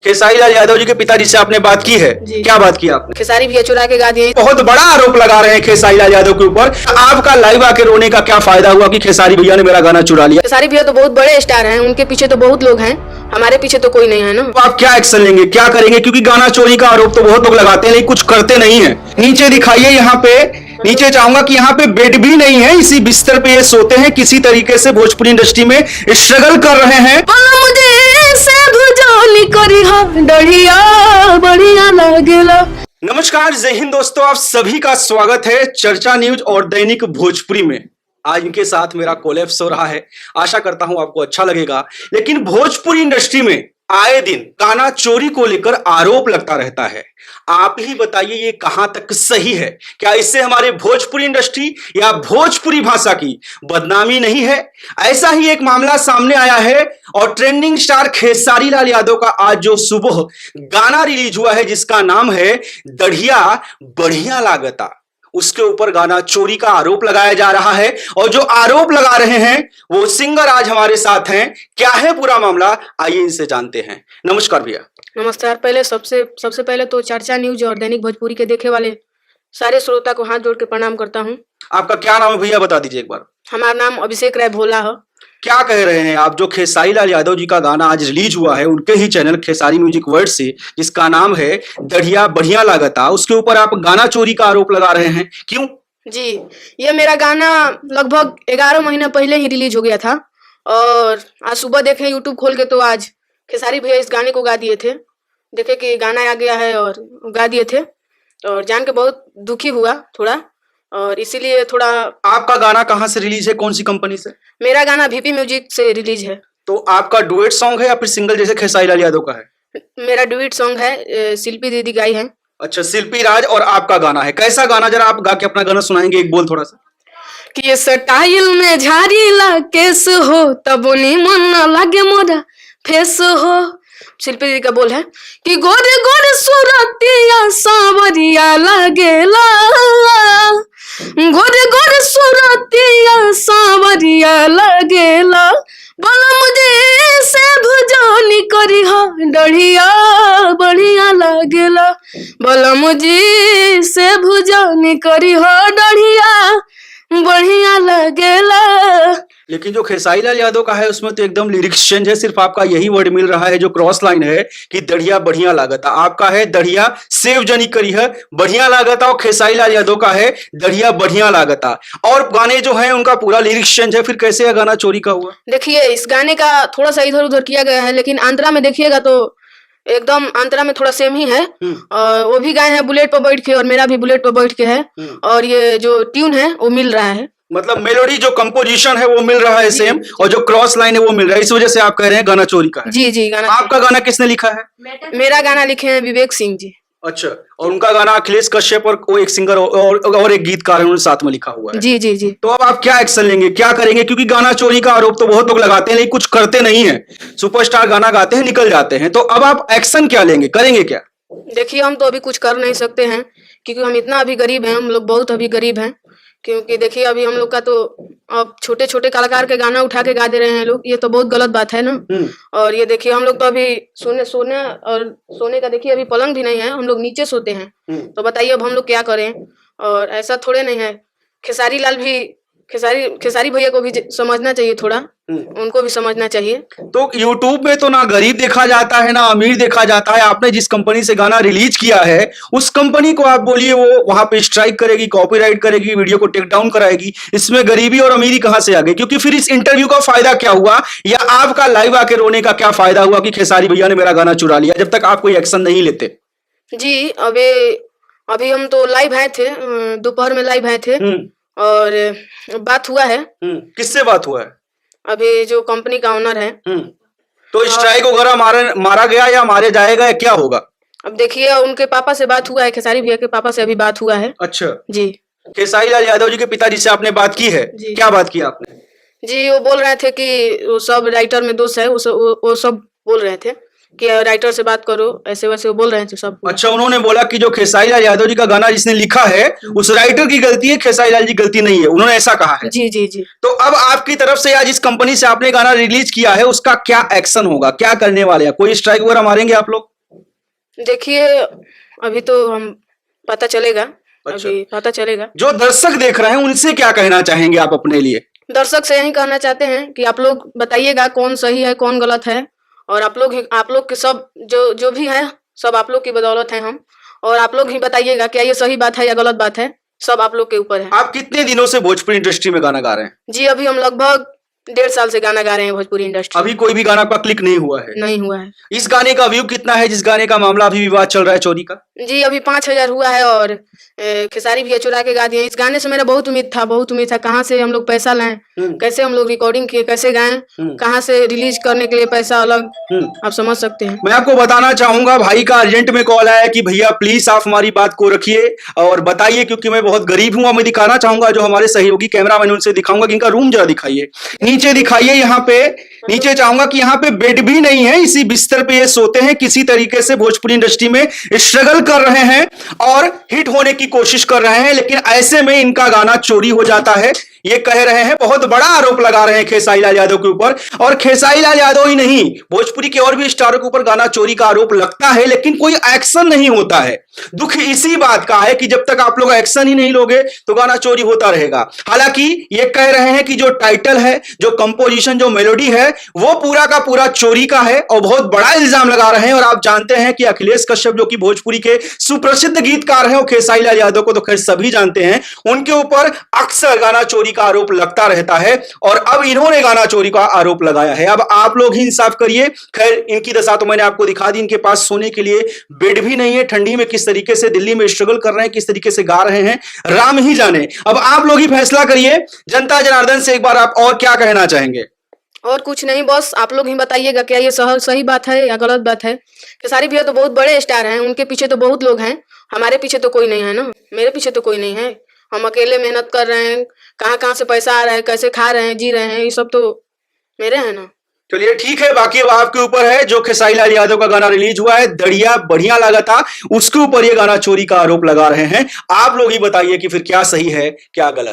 खेसारी लाल यादव जी के पिताजी से आपने बात की है? क्या बात की आपने? खेसारी भैया चुरा के गा दिए। बहुत बड़ा आरोप लगा रहे हैं खेसारी लाल यादव के ऊपर। आपका लाइव आके रोने का क्या फायदा हुआ कि खेसारी भैया ने मेरा गाना चुरा लिया? खेसारी भैया तो बहुत बड़े स्टार हैं, उनके पीछे तो बहुत लोग हैं, हमारे पीछे तो कोई नहीं है ना। तो आप क्या एक्शन लेंगे, क्या करेंगे? क्योंकि गाना चोरी का आरोप तो बहुत लोग लगाते हैं लेकिन कुछ करते नहीं है। नीचे दिखाइए, यहाँ पे नीचे चाहूंगा कि यहाँ पे बेड भी नहीं है, इसी बिस्तर पे ये सोते हैं। किसी तरीके से भोजपुरी इंडस्ट्री में स्ट्रगल कर रहे हैं। नमस्कार, जय हिंद दोस्तों, आप सभी का स्वागत है चर्चा न्यूज और दैनिक भोजपुरी में। आज इनके साथ मेरा कोलैप्स हो रहा है, आशा करता हूं आपको अच्छा लगेगा। लेकिन भोजपुरी इंडस्ट्री में आए दिन गाना चोरी को लेकर आरोप लगता रहता है। आप ही बताइए ये कहां तक सही है? क्या इससे हमारे भोजपुरी इंडस्ट्री या भोजपुरी भाषा की बदनामी नहीं है? ऐसा ही एक मामला सामने आया है और ट्रेंडिंग स्टार खेसारी लाल यादव का आज जो सुबह गाना रिलीज हुआ है जिसका नाम है दढ़िया बढ़िया लागता, उसके ऊपर गाना चोरी का आरोप लगाया जा रहा है। और जो आरोप लगा रहे हैं वो सिंगर आज हमारे साथ हैं। क्या है पूरा मामला, आइए इनसे जानते हैं। नमस्कार भैया। नमस्कार। पहले सबसे पहले तो चर्चा न्यूज और दैनिक भोजपुरी के देखे वाले सारे श्रोता को हाथ जोड़ के प्रणाम करता हूँ। आपका क्या नाम है भैया, बता दीजिए एक बार। हमारा नाम अभिषेक राय भोला है। क्या कह रहे हैं आप? जो खेसारी लाल यादव जी का गाना आज रिलीज हुआ है उनके ही चैनल खेसारी म्यूजिक वर्ल्ड से, जिसका नाम है दढ़िया बढ़िया लागता, उसके ऊपर आप गाना चोरी का आरोप लगा रहे हैं, क्यों? जी, ये मेरा गाना लगभग 11 महीना पहले ही रिलीज हो गया था और आज सुबह देखे यूट्यूब खोल के तो आज खेसारी भैया इस गाने को गा दिए थे। देखे कि गाना आ गया है और गा दिए थे और जान के बहुत दुखी हुआ थोड़ा, और इसीलिए थोड़ा। आपका गाना कहाँ से रिलीज है, कौन सी कंपनी से? मेरा गाना VP म्यूजिक से रिलीज है। तो आपका डुएट सॉन्ग है या फिर सिंगल जैसे खेसारी लाल यादव का है? मेरा डुएट सॉन्ग है, शिल्पी दीदी गाई है। अच्छा, शिल्पी राज और आपका गाना है। कैसा गाना, जरा आप गा के अपना गाना सुनाएंगे, एक बोल थोड़ा सा। कि स्टाइल में झाड़ीला केस हो तब मन लागे मोरा फेस हो। शिल्पी दीदी का बोल है कि गोरे गोरे सूरतिया सांवरिया लागेला, गोरे गोरे सूरतिया सांवरिया लागेला, बोला मुझे से भुजानी करी हा दढ़िया बढ़िया लागेला, बोला मुझे से भुजानी करी हा दढ़िया बढ़िया लगेला। लेकिन जो खेसारी लाल यादव का है उसमें तो एकदम लिरिक्स चेंज है, सिर्फ आपका यही वर्ड मिल रहा है जो क्रॉस लाइन है कि दढ़िया बढ़िया लागता। आपका है दढ़िया सेव जनी करी है बढ़िया लागता और खेसारी लाल यादव का है दढ़िया बढ़िया लागता। और गाने जो है उनका पूरा लिरिक्स चेंज है, फिर कैसे यह गाना चोरी का हुआ? देखिए, इस गाने का थोड़ा सा इधर उधर किया गया है, लेकिन आंतरा में देखिएगा तो एकदम आंतरा में थोड़ा सेम ही है। और वो भी गाए हैं बुलेट पर बैठ के और मेरा भी बुलेट पर बैठ के है, और ये जो ट्यून है वो मिल रहा है, मतलब मेलोडी जो कंपोजिशन है वो मिल रहा है सेम, और जो क्रॉस लाइन है वो मिल रहा है। इस वजह से आप कह रहे हैं गाना चोरी का है। जी जी। गाना आपका गाना किसने लिखा है? मेरा गाना लिखे हैं विवेक सिंह जी। अच्छा, और उनका गाना अखिलेश कश्यप और वो एक सिंगर और एक गीतकार है, उन्होंने साथ में लिखा हुआ है। जी जी जी। तो अब आप क्या एक्शन लेंगे, क्या करेंगे? क्योंकि गाना चोरी का आरोप तो बहुत लोग लगाते हैं लेकिन कुछ करते नहीं है। सुपरस्टार गाना गाते हैं, निकल जाते हैं, तो अब आप एक्शन क्या लेंगे, करेंगे क्या? देखिए, हम तो अभी कुछ कर नहीं सकते हैं क्योंकि हम इतना अभी गरीब हैं, हम लोग बहुत अभी गरीब हैं। क्योंकि देखिए अभी हम लोग का तो अब छोटे छोटे कलाकार के गाना उठा के गा दे रहे हैं लोग, ये तो बहुत गलत बात है ना। और ये देखिए हम लोग तो अभी सोने का देखिए अभी पलंग भी नहीं है, हम लोग नीचे सोते हैं। तो बताइए अब हम लोग क्या करें? और ऐसा थोड़े नहीं है, खेसारी भैया को भी समझना चाहिए, थोड़ा उनको भी समझना चाहिए। तो YouTube में तो ना गरीब देखा जाता है ना अमीर देखा जाता है। आपने जिस कंपनी से गाना रिलीज किया है उस कंपनी को आप बोलिए वो वहां पे स्ट्राइक करेगी, कॉपीराइट करेगी, वीडियो को टेक डाउन कराएगी, इसमें गरीबी और अमीरी कहां से आ गई? क्योंकि फिर इस इंटरव्यू का फायदा क्या हुआ, या आपका लाइव आके रोने का क्या फायदा हुआ कि खेसारी भैया ने मेरा गाना चुरा लिया, जब तक आप कोई एक्शन नहीं लेते? जी, अभी हम तो लाइव आए थे, दोपहर में लाइव आए थे और बात हुआ है। किससे बात हुआ है? अभी जो कंपनी का ओनर है। तो स्ट्राइक वगैरह मारा गया या मारे जाएगा या क्या होगा? अब देखिए उनके पापा से बात हुआ है, खेसारी भैया के पापा से अभी बात हुआ है। अच्छा जी। खेसारी लाल यादव जी के पिताजी से आपने बात की है? क्या बात की आपने? जी, वो बोल रहे थे कि वो सब राइटर में दोस्त है, वो सब बोल रहे थे कि राइटर से बात करो, ऐसे वैसे वो बोल रहे थे सब। अच्छा, उन्होंने बोला कि जो खेसारी लाल यादव जी का गाना जिसने लिखा है उस राइटर की गलती है, खेसारी लाल जी गलती नहीं है, उन्होंने ऐसा कहा है? जी जी जी। तो अब आपकी तरफ से या जिस कंपनी से आपने गाना रिलीज किया है उसका क्या एक्शन होगा, क्या करने वाले हैं? कोई स्ट्राइक वगैरह मारेंगे आप लोग? देखिए अभी तो हम पता चलेगा। अच्छा। अभी पता चलेगा। जो दर्शक देख रहे हैं उनसे क्या कहना चाहेंगे आप अपने लिए? दर्शक से यही कहना चाहते हैं कि आप लोग बताइएगा कौन सही है कौन गलत है, और आप लोग के सब जो भी है सब आप लोग की बदौलत है हम, और आप लोग ही बताइएगा क्या ये सही बात है या गलत बात है, सब आप लोग के ऊपर है। आप कितने दिनों से भोजपुरी इंडस्ट्री में गाना गा रहे हैं? जी अभी हम लगभग 1.5 साल से गाना गा रहे हैं भोजपुरी इंडस्ट्री। अभी कोई भी गाना आपका क्लिक नहीं हुआ है? नहीं हुआ है। इस गाने का व्यू कितना है जिस गाने का मामला अभी विवाद चल रहा है चोरी का? जी अभी 5,000 हुआ है, और खेसारी भी चुरा के गा दिए। इस गाने से मेरा बहुत उम्मीद था कहाँ से हम लोग पैसा लाएं, कैसे हम लोग रिकॉर्डिंग किए, कैसे गाएं, कहाँ से रिलीज करने के लिए पैसा अलग, आप समझ सकते हैं। मैं आपको बताना चाहूंगा भाई का अर्जेंट में कॉल आया कि भैया प्लीज आप हमारी बात को रखिए और बताइए, क्योंकि मैं बहुत गरीब हूं। मैं दिखाना चाहूंगा जो हमारे सहयोगी कैमरामैन उनसे दिखाऊंगा कि इनका रूम जरा दिखाइए, नीचे दिखाइए। यहाँ पे नीचे चाहूंगा कि यहाँ पे बेड भी नहीं है, इसी बिस्तर पे ये सोते हैं। किसी तरीके से भोजपुरी इंडस्ट्री में स्ट्रगल कर रहे हैं और हिट होने की कोशिश कर रहे हैं, लेकिन ऐसे में इनका गाना चोरी हो जाता है। ये कह रहे हैं, बहुत बड़ा आरोप लगा रहे हैं खेसारी लाल यादव के ऊपर। और खेसारी लाल यादव ही नहीं, भोजपुरी के और भी स्टारों के ऊपर गाना चोरी का आरोप लगता है, लेकिन कोई एक्शन नहीं होता है। दुख इसी बात का है कि जब तक आप लोग एक्शन ही नहीं लोगे तो गाना चोरी होता रहेगा। हालांकि ये कह रहे हैं कि जो टाइटल है, जो कंपोजिशन, जो मेलोडी है, वो पूरा का पूरा चोरी का है और बहुत बड़ा इल्जाम लगा रहे हैं। और आप जानते हैं कि अखिलेश कश्यप जो कि भोजपुरी के सुप्रसिद्ध गीतकार हैं, वो खेसारी लाल यादव को तो खैर सभी जानते हैं, उनके ऊपर अक्सर गाना चोरी का आरोप लगता रहता है। और अब इन्होंने गाना चोरी का आरोप लगाया है। अब आप लोग ही इंसाफ करिए। खैर इनकी दशा तो मैंने आपको दिखा दी, इनके पास सोने के लिए बेड भी नहीं है। ठंडी में किस तरीके से दिल्ली में स्ट्रगल कर रहे हैं, किस तरीके से गा रहे हैं, राम ही जाने। अब आप लोग ही फैसला करिए। जनता जनार्दन से एक बार आप और क्या कहना चाहेंगे? और कुछ नहीं, बस आप लोग ही बताइएगा क्या ये सही बात है या गलत बात है। खेसारी भैया तो बहुत बड़े स्टार हैं, उनके पीछे तो बहुत लोग हैं, हमारे पीछे तो कोई नहीं है ना, मेरे पीछे तो कोई नहीं है। हम अकेले मेहनत कर रहे हैं, कहाँ से पैसा आ रहा है, कैसे खा रहे हैं, जी रहे हैं, ये सब तो मेरे हैं ना। चलिए ठीक है, बाकी अब आपके ऊपर है। जो खेसारी लाल यादव का गाना रिलीज हुआ है, दड़िया बढ़िया लगा था, उसके ऊपर ये गाना चोरी का आरोप लगा रहे हैं। आप लोग ही बताइए कि फिर क्या सही है क्या गलत।